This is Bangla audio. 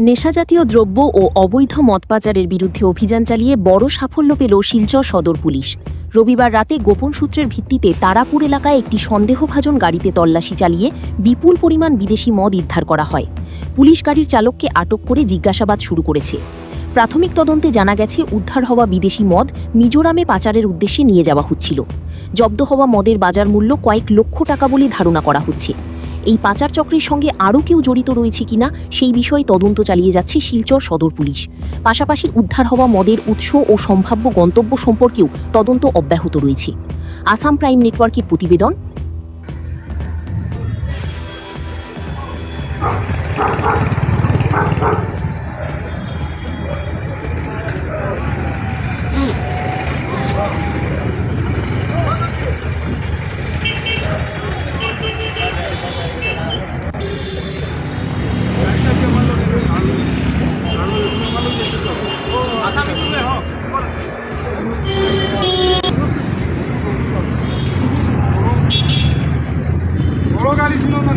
নেশাজাতীয় দ্রব্য ও অবৈধ মদ পাচারের বিরুদ্ধে অভিযান চালিয়ে বড় সাফল্য পেল শিলচর সদর পুলিশ। রবিবার রাতে গোপন সূত্রের ভিত্তিতে তারাপুর এলাকায় একটি সন্দেহভাজন গাড়িতে তল্লাশি চালিয়ে বিপুল পরিমাণ বিদেশি মদ উদ্ধার করা হয়। পুলিশ গাড়ির চালককে আটক করে জিজ্ঞাসাবাদ শুরু করেছে। প্রাথমিক তদন্তে জানা গেছে, উদ্ধার হওয়া বিদেশি মদ মিজোরামে পাচারের উদ্দেশ্যে নিয়ে যাওয়া হচ্ছিল। জব্দ হওয়া মদের বাজার মূল্য কয়েক লক্ষ টাকা বলে ধারণা করা হচ্ছে। এই পাচার চক্রের সঙ্গে আরও কেউ জড়িত রয়েছে কিনা সেই বিষয়ে তদন্ত চালিয়ে যাচ্ছে শিলচর সদর পুলিশ। পাশাপাশি উদ্ধার হওয়া মদের উৎস ও সম্ভাব্য গন্তব্য সম্পর্কেও তদন্ত অব্যাহত রয়েছে। আসাম প্রাইম নেটওয়ার্কের প্রতিবেদন। বড় গাড়ি ছিল না